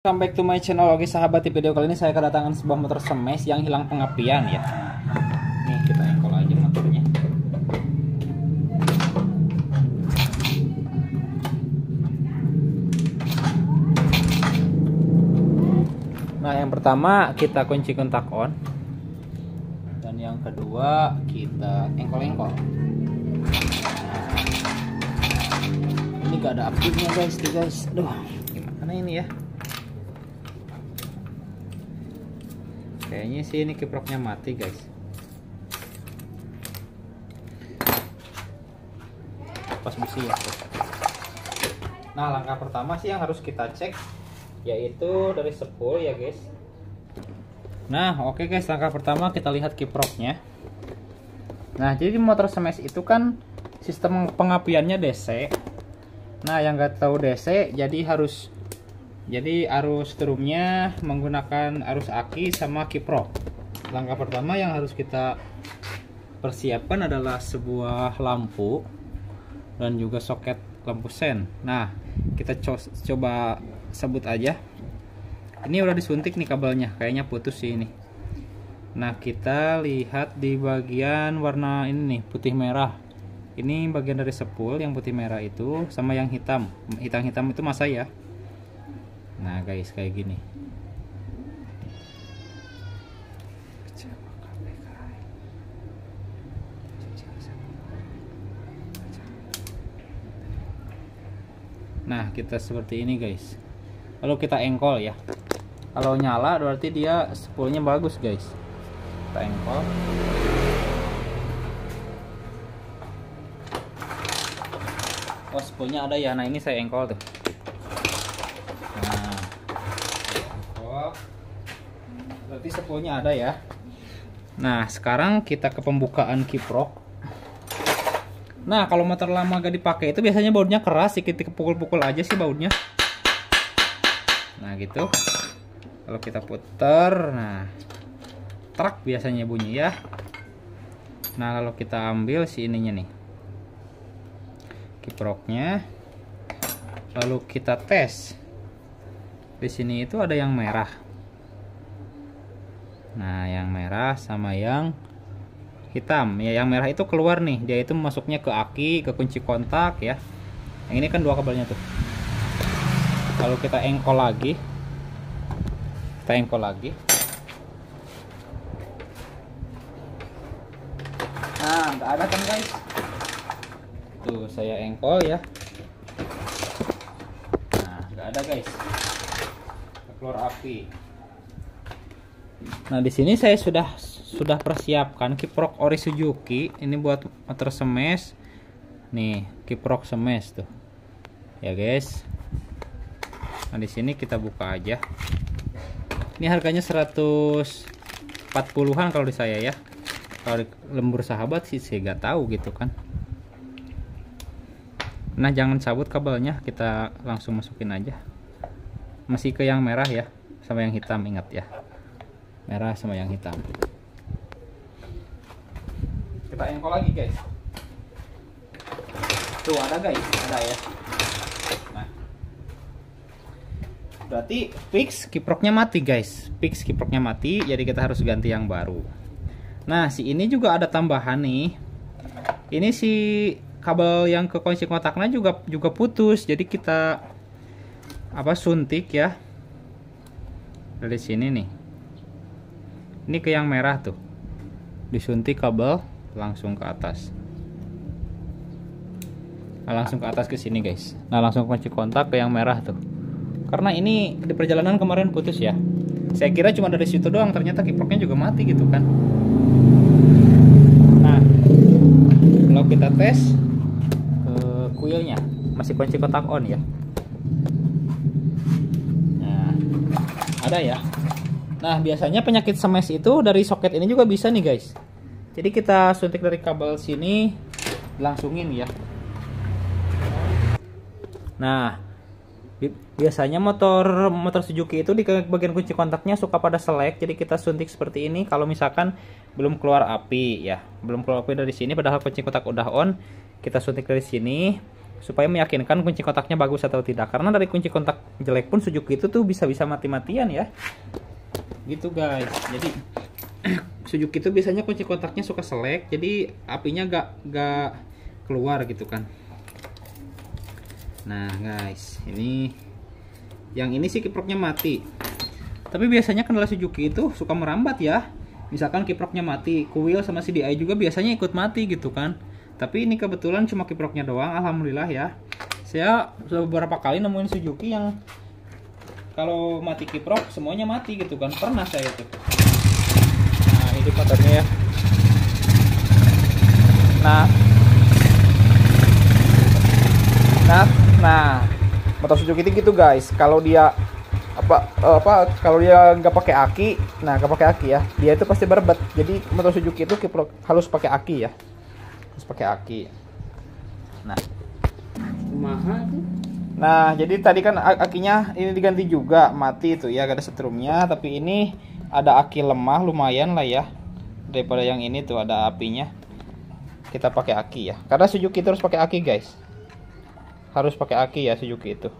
Welcome back to my channel. Oke sahabat, di video kali ini saya kedatangan sebuah motor smash yang hilang pengapian ya. Nih kita engkol aja motornya. Nah yang pertama kita kunci kontak on, dan yang kedua kita engkol-engkol. Ini gak ada aktifnya guys. Aduh, gimana ini ya? Kayaknya sih ini kiproknya mati guys. Pas besi ya. Nah langkah pertama sih yang harus kita cek yaitu dari spool ya guys. Nah oke guys, langkah pertama kita lihat kiproknya. Nah jadi motor smash itu kan sistem pengapiannya DC. Nah yang nggak tahu DC jadi arus strumnya menggunakan arus aki sama kiprok. Langkah pertama yang harus kita persiapkan adalah sebuah lampu dan juga soket lampu sen. Nah kita coba sebut aja. Ini udah disuntik nih kabelnya, kayaknya putus sih ini. Nah kita lihat di bagian warna ini nih, putih merah. Ini bagian dari spool yang putih merah itu sama yang hitam. Hitam itu masa ya. Nah guys kayak gini. Nah kita seperti ini guys. Lalu kita engkol ya. Kalau nyala berarti dia spoolnya bagus guys. Kita engkol. Oh spoolnya ada ya. Nah ini saya engkol tuh. Berarti spoolnya ada ya. Nah sekarang kita ke pembukaan kiprok. Nah kalau motor lama gak dipakai itu biasanya bautnya keras, sedikit pukul-pukul aja sih bautnya. Nah gitu. Kalau kita puter, nah trak biasanya bunyi ya. Nah kalau kita ambil si ininya nih, kiproknya, lalu kita tes. Di sini itu ada yang merah. Nah yang merah sama yang hitam ya. Yang merah itu keluar nih, dia itu masuknya ke aki, ke kunci kontak ya. Yang ini kan dua kabelnya tuh. Lalu kita engkol lagi. Nah nggak ada kan guys. Tuh saya engkol ya. Nah nggak ada guys, keluar api. Nah di sini saya sudah persiapkan kiprok ori Suzuki. Ini buat motor smash. Nih kiprok smash tuh ya guys. Nah di sini kita buka aja. Ini harganya 140-an kalau di saya ya. Kalau di lembur sahabat sih saya nggak tahu gitu kan. Nah jangan cabut kabelnya, kita langsung masukin aja. Masih ke yang merah ya, sama yang hitam, ingat ya. Merah sama yang hitam. Kita engkol lagi guys. Tuh ada guys, ada ya. Nah, berarti fix kiproknya mati guys. Fix kiproknya mati, jadi kita harus ganti yang baru. Nah si ini juga ada tambahan nih. Ini si kabel yang ke kunci kontaknya juga putus. Jadi kita suntik ya. Dari sini nih. Ini ke yang merah tuh. Disuntik kabel langsung ke atas. Nah, langsung ke atas ke sini guys. Nah langsung kunci kontak ke yang merah tuh. Karena ini di perjalanan kemarin putus ya. Saya kira cuma dari situ doang, ternyata kiproknya juga mati gitu kan. Nah kalau kita tes ke kuilnya, masih kunci kontak on ya. Nah ada ya. Nah biasanya penyakit smash itu dari soket ini juga bisa nih guys. Jadi kita suntik dari kabel sini, langsungin ya. Nah biasanya motor Suzuki itu di bagian kunci kontaknya suka pada selek. Jadi kita suntik seperti ini kalau misalkan belum keluar api ya. Belum keluar api dari sini padahal kunci kontak udah on. Kita suntik dari sini. supaya meyakinkan kunci kontaknya bagus atau tidak. Karena dari kunci kontak jelek pun Suzuki itu tuh bisa-bisa mati-matian ya. Gitu guys. Jadi Suzuki itu biasanya kunci kontaknya suka selek, jadi apinya gak keluar gitu kan. Nah guys, ini yang ini sih kiproknya mati. Tapi biasanya kendala Suzuki itu suka merambat ya. Misalkan kiproknya mati, kuil sama CDI juga biasanya ikut mati gitu kan. Tapi ini kebetulan cuma kiproknya doang, alhamdulillah ya. Saya sudah beberapa kali nemuin Suzuki yang kalau mati kiprok semuanya mati gitu kan. Pernah saya itu. Nah, ini motornya ya. Nah, motor Suzuki itu gitu guys. Kalau dia kalau dia nggak pakai aki, nah nggak pakai aki ya, dia itu pasti berbet. Jadi motor Suzuki itu kiprok harus pakai aki ya, harus pakai aki. Nah, jadi tadi kan akinya ini diganti juga, mati itu ya, gak ada setrumnya. Tapi ini ada aki lemah lumayan lah ya, daripada yang ini tuh ada apinya. Kita pakai aki ya, karena Suzuki itu harus pakai aki guys, harus pakai aki ya Suzuki itu.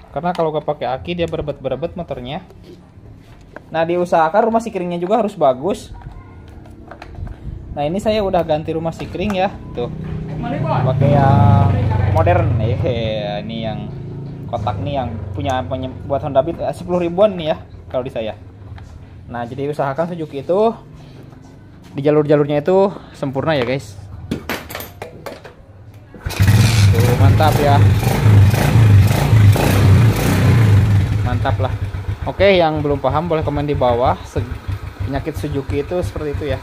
Karena kalau gak pakai aki dia berebet motornya. Nah, diusahakan rumah sikringnya juga harus bagus. Nah, ini saya udah ganti rumah sikring ya, tuh pakai yang modern. Ini yang kotak nih yang punya buat Honda Beat 10 ribuan nih ya kalau di saya. Nah, jadi usahakan Suzuki itu di jalur-jalurnya itu sempurna ya guys. Tuh, mantap ya, mantap lah. Oke, yang belum paham boleh komen di bawah. Penyakit Suzuki itu seperti itu ya.